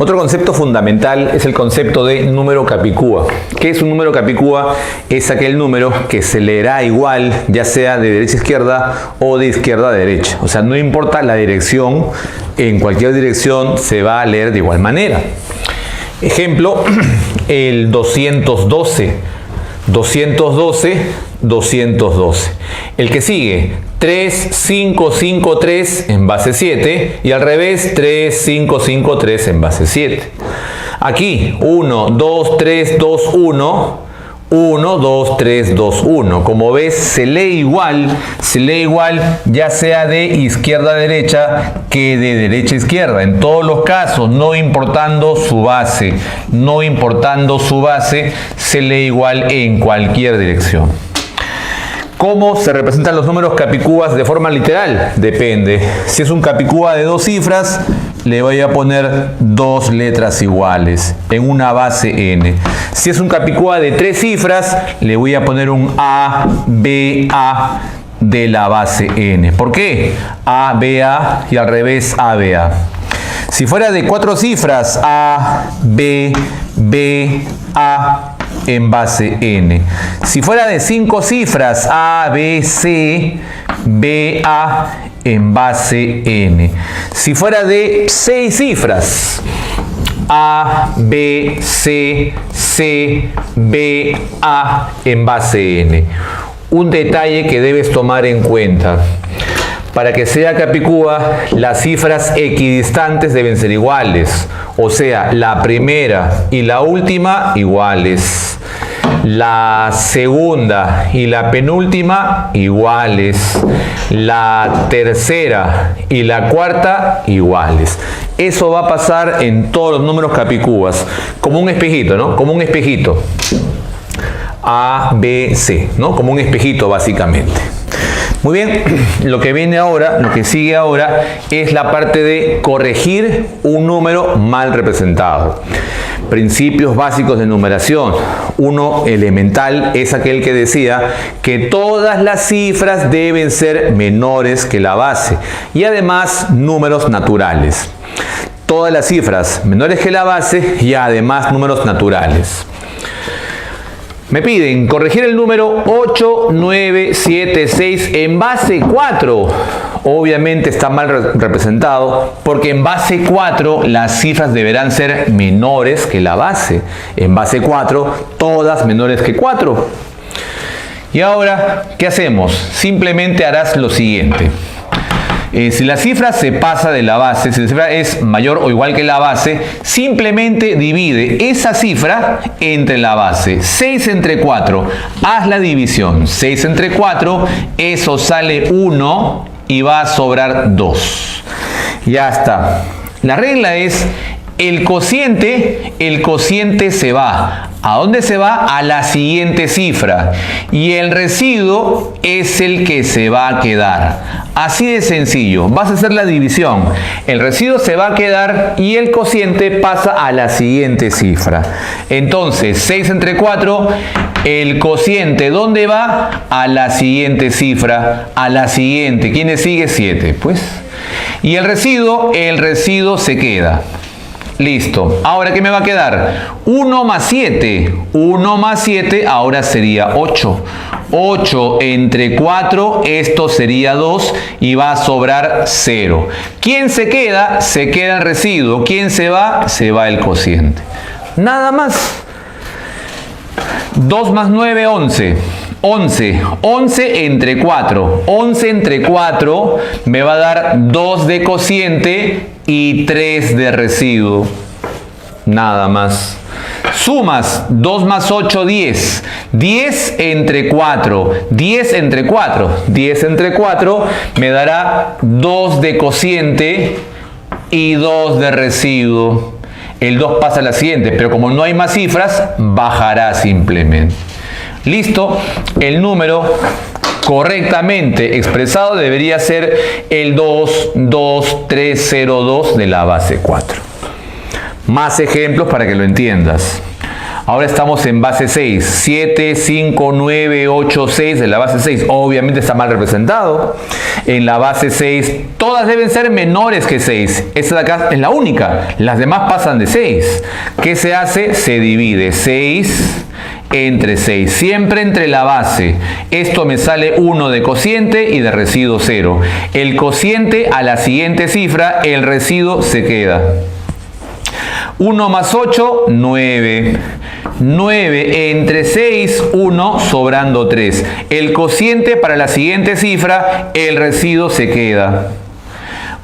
Otro concepto fundamental es el concepto de número capicúa. ¿Qué es un número capicúa? Es aquel número que se leerá igual, ya sea de derecha a izquierda o de izquierda a derecha. O sea, no importa la dirección, en cualquier dirección se va a leer de igual manera. Ejemplo, el 212. 212, 212. El que sigue, 3, 5, 5, 3 en base 7 y al revés 3, 5, 5, 3 en base 7. Aquí 1, 2, 3, 2, 1, 1, 2, 3, 2, 1. Como ves, se lee igual ya sea de izquierda a derecha que de derecha a izquierda. En todos los casos, no importando su base, se lee igual en cualquier dirección. ¿Cómo se representan los números capicúas de forma literal? Depende. Si es un capicúa de 2 cifras, le voy a poner 2 letras iguales en una base n. Si es un capicúa de 3 cifras, le voy a poner un A, B, A de la base n. ¿Por qué? A, B, A y al revés A, B, A. Si fuera de 4 cifras, A, B, B, A en base n. Si fuera de 5 cifras, A, B, C, B, A en base n. Si fuera de 6 cifras, A, B, C, C, B, A en base n. Un detalle que debes tomar en cuenta. Para que sea capicúa, las cifras equidistantes deben ser iguales. O sea, la primera y la última iguales. La segunda y la penúltima iguales. La tercera y la cuarta iguales. Eso va a pasar en todos los números capicúas. Como un espejito, ¿no? Como un espejito. A, B, C, ¿no? Como un espejito básicamente. Muy bien, lo que viene ahora, lo que sigue ahora es la parte de corregir un número mal representado. Principios básicos de numeración. Uno elemental es aquel que decía que todas las cifras deben ser menores que la base y además números naturales. Todas las cifras menores que la base y además números naturales. Me piden corregir el número 8, 9, 7, 6 en base 4. Obviamente está mal representado porque en base 4 las cifras deberán ser menores que la base. En base 4, todas menores que 4. Y ahora, ¿qué hacemos? Simplemente harás lo siguiente. Si la cifra se pasa de la base, si la cifra es mayor o igual que la base, simplemente divide esa cifra entre la base. 6 entre 4, haz la división. 6 entre 4, eso sale 1 y va a sobrar 2. Ya está. La regla es, el cociente se va. ¿A dónde se va? A la siguiente cifra. Y el residuo es el que se va a quedar. Así de sencillo. Vas a hacer la división. El residuo se va a quedar y el cociente pasa a la siguiente cifra. Entonces, 6 entre 4, el cociente, ¿dónde va? A la siguiente cifra. A la siguiente. ¿Quién le sigue? 7. Pues. Y el residuo se queda. Listo. Ahora, ¿qué me va a quedar? 1 más 7. 1 más 7 ahora sería 8. 8 entre 4, esto sería 2 y va a sobrar 0. ¿Quién se queda? Se queda el residuo. ¿Quién se va? Se va el cociente. Nada más. 2 más 9, 11. 11. 11 entre 4. 11 entre 4 me va a dar 2 de cociente y 3 de residuo. Nada más. Sumas 2 más 8, 10. 10 entre 4. 10 entre 4. 10 entre 4 me dará 2 de cociente y 2 de residuo. El 2 pasa a la siguiente, pero como no hay más cifras, bajará simplemente. Listo. El número correctamente expresado debería ser el 22302 de la base 4. Más ejemplos para que lo entiendas. Ahora estamos en base 6. 7, 5, 9, 8, 6 de la base 6. Obviamente está mal representado. en la base 6, todas deben ser menores que 6. Esta de acá es la única, las demás pasan de 6. ¿Qué se hace? Se divide 6 entre 6, siempre entre la base. Esto me sale 1 de cociente y de residuo 0. El cociente a la siguiente cifra, el residuo se queda. 1 más 8, 9. 9 entre 6, 1, sobrando 3. El cociente para la siguiente cifra, el residuo se queda.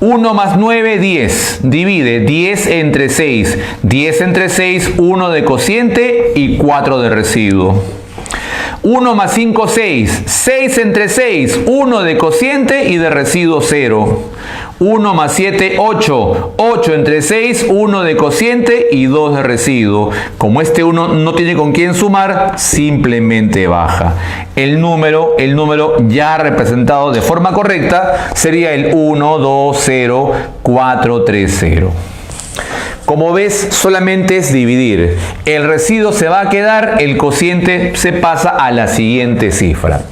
1 más 9, 10. Divide 10 entre 6. 10 entre 6, 1 de cociente y 4 de residuo. 1 más 5, 6. 6 entre 6, 1 de cociente y de residuo 0. 1 más 7, 8. 8 entre 6, 1 de cociente y 2 de residuo. Como este 1 no tiene con quién sumar, simplemente baja. El número ya representado de forma correcta sería el 1, 2, 0, 4, 3, 0. Como ves, solamente es dividir. El residuo se va a quedar, el cociente se pasa a la siguiente cifra.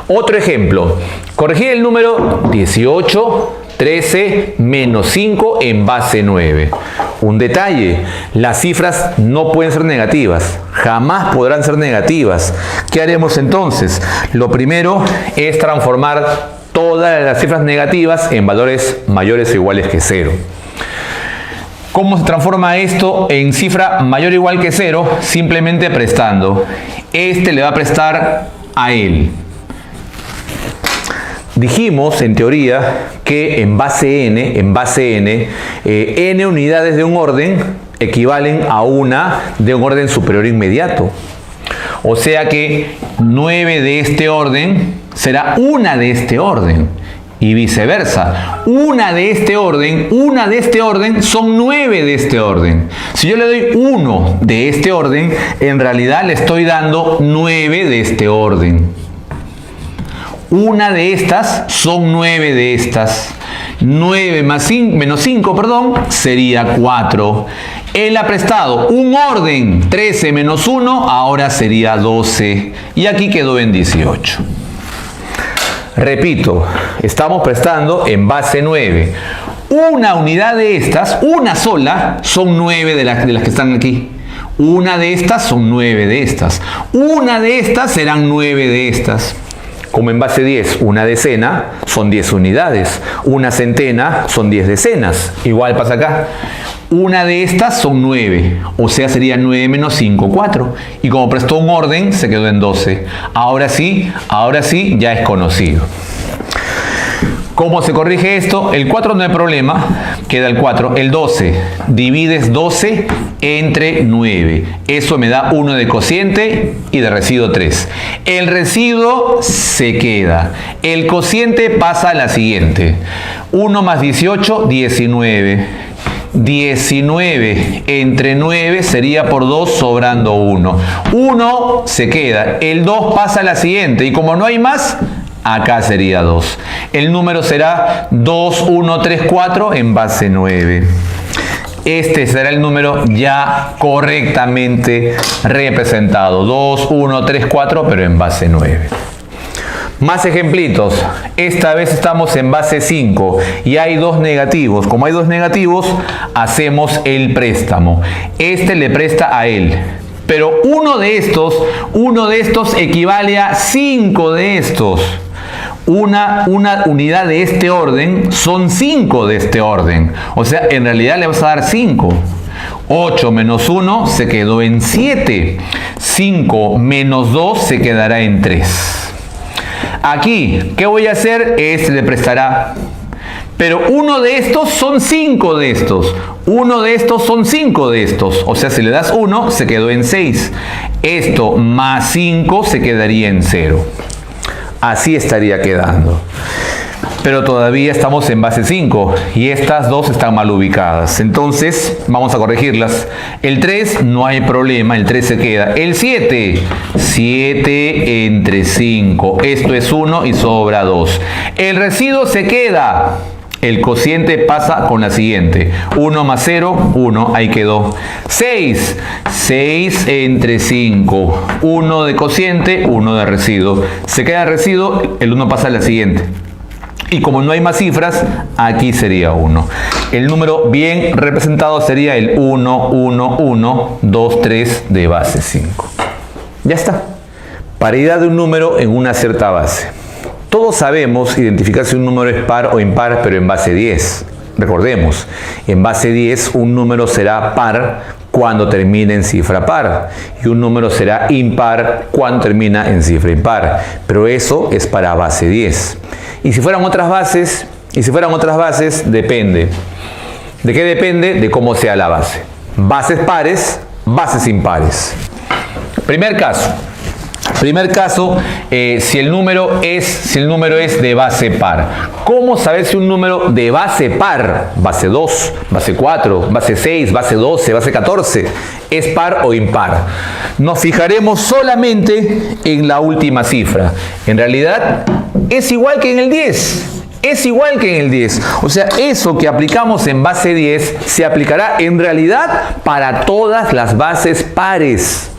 Otro ejemplo. Corregir el número 18, 13, menos 5 en base 9. Un detalle, las cifras no pueden ser negativas. Jamás podrán ser negativas. ¿Qué haremos entonces? Lo primero es transformar todas las cifras negativas en valores mayores o iguales que 0. ¿Cómo se transforma esto en cifra mayor o igual que 0? Simplemente prestando. Este le va a prestar a él. Dijimos, en teoría, que en base n, n unidades de un orden equivalen a una de un orden superior inmediato. O sea que 9 de este orden será una de este orden. Y viceversa, una de este orden son 9 de este orden. Si yo le doy 1 de este orden, en realidad le estoy dando 9 de este orden. Una de estas son 9 de estas. 9 menos 5, sería 4. Él ha prestado un orden, 13 menos 1, ahora sería 12. Y aquí quedó en 18. Repito, estamos prestando en base 9. Una unidad de estas, una sola, son 9 de las que están aquí. Una de estas son 9 de estas. Una de estas serán 9 de estas. Como en base 10, una decena son 10 unidades. Una centena son 10 decenas. Igual pasa acá. Una de estas son 9, o sea sería 9 menos 5, 4. Y como prestó un orden, se quedó en 12. Ahora sí, ya es conocido. ¿Cómo se corrige esto? El 4 no hay problema, queda el 4. El 12, divides 12 entre 9. Eso me da 1 de cociente y de residuo 3. El residuo se queda. El cociente pasa a la siguiente. 1 más 18, 19. 19 entre 9 sería por 2 sobrando 1. 1 se queda. El 2 pasa a la siguiente. Y como no hay más, acá sería 2. El número será 2, 1, 3, 4 en base 9. Este será el número ya correctamente representado. 2, 1, 3, 4, pero en base 9. Más ejemplitos. Esta vez estamos en base 5 y hay dos negativos. Como hay dos negativos, hacemos el préstamo. Este le presta a él. Pero uno de estos equivale a 5 de estos. Una unidad de este orden son 5 de este orden. O sea, en realidad le vas a dar 5. 8 menos 1 se quedó en 7. 5 menos 2 se quedará en 3. Aquí, ¿qué voy a hacer? Este le prestará. Pero uno de estos son 5 de estos. Uno de estos son 5 de estos. O sea, si le das 1, se quedó en 6. Esto más 5 se quedaría en 0. Así estaría quedando. Pero todavía estamos en base 5 y estas dos están mal ubicadas. Entonces, vamos a corregirlas. El 3 no hay problema, el 3 se queda. El 7, 7 entre 5. Esto es 1 y sobra 2. El residuo se queda. El cociente pasa con la siguiente. 1 más 0, 1, ahí quedó. 6, 6 entre 5. 1 de cociente, 1 de residuo. Se queda el residuo, el 1 pasa a la siguiente. Y como no hay más cifras, aquí sería 1. El número bien representado sería el 1, 1, 1, 2, 3 de base 5. Ya está. Paridad de un número en una cierta base. Todos sabemos identificar si un número es par o impar, pero en base 10. Recordemos, en base 10 un número será par cuando termine en cifra par y un número será impar cuando termina en cifra impar. Pero eso es para base 10. Y si fueran otras bases, depende. ¿De qué depende? De cómo sea la base. Bases pares, bases impares. Primer caso, si el número es de base par. ¿Cómo saber si un número de base par, base 2, base 4, base 6, base 12, base 14, es par o impar? Nos fijaremos solamente en la última cifra. En realidad, es igual que en el 10. Es igual que en el 10. O sea, eso que aplicamos en base 10 se aplicará en realidad para todas las bases pares.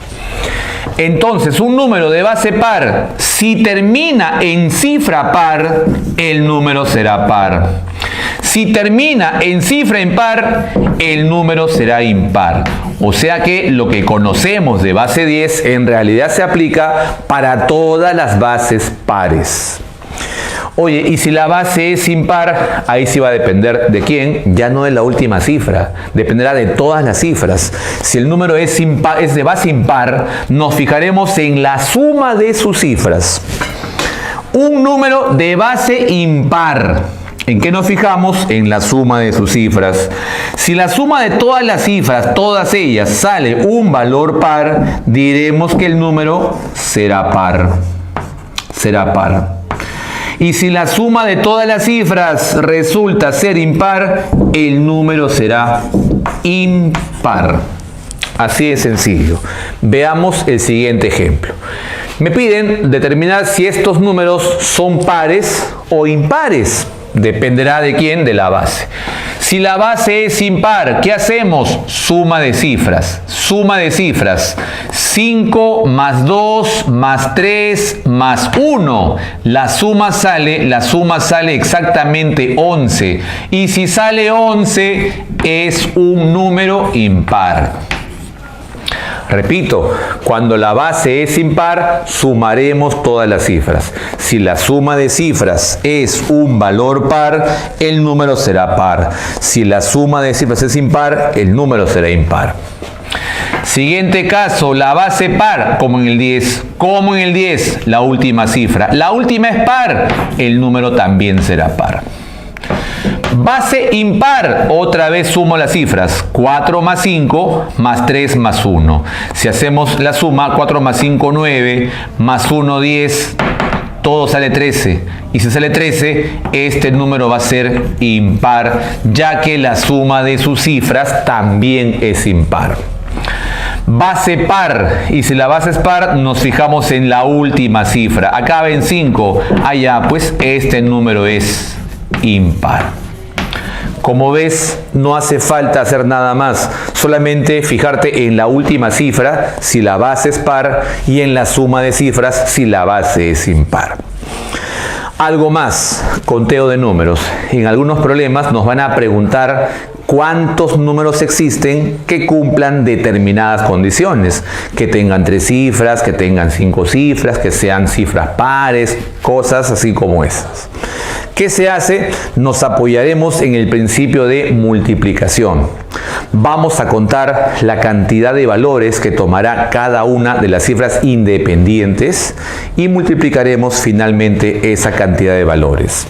Entonces, un número de base par, si termina en cifra par, el número será par. Si termina en cifra impar, el número será impar. O sea que lo que conocemos de base 10 en realidad se aplica para todas las bases pares. Oye, y si la base es impar, ahí sí va a depender de quién, ya no de la última cifra, dependerá de todas las cifras. Si el número es de base impar, nos fijaremos en la suma de sus cifras. Un número de base impar, ¿en qué nos fijamos? En la suma de sus cifras. Si la suma de todas las cifras, todas ellas, sale un valor par, diremos que el número será par. Será par. Y si la suma de todas las cifras resulta ser impar, el número será impar. Así de sencillo. Veamos el siguiente ejemplo. Me piden determinar si estos números son pares o impares. Dependerá de quién, de la base. Si la base es impar, ¿qué hacemos? Suma de cifras. Suma de cifras. 5 más 2 más 3 más 1. La suma sale exactamente 11. Y si sale 11, es un número impar. Repito, cuando la base es impar, sumaremos todas las cifras. Si la suma de cifras es un valor par, el número será par. Si la suma de cifras es impar, el número será impar. Siguiente caso, la base par, como en el 10. Como en el 10, la última cifra. La última es par, el número también será par. Base impar, otra vez sumo las cifras, 4 más 5 más 3 más 1. Si hacemos la suma, 4 más 5, 9, más 1, 10, todo sale 13. Y si sale 13, este número va a ser impar, ya que la suma de sus cifras también es impar. Base par, y si la base es par, nos fijamos en la última cifra. Acá ven 5, allá pues este número es impar. Como ves, no hace falta hacer nada más, solamente fijarte en la última cifra si la base es par y en la suma de cifras si la base es impar. Algo más, conteo de números. En algunos problemas nos van a preguntar cuántos números existen que cumplan determinadas condiciones, que tengan 3 cifras, que tengan 5 cifras, que sean cifras pares, cosas así como esas. ¿Qué se hace? Nos apoyaremos en el principio de multiplicación. Vamos a contar la cantidad de valores que tomará cada una de las cifras independientes y multiplicaremos finalmente esa cantidad de valores.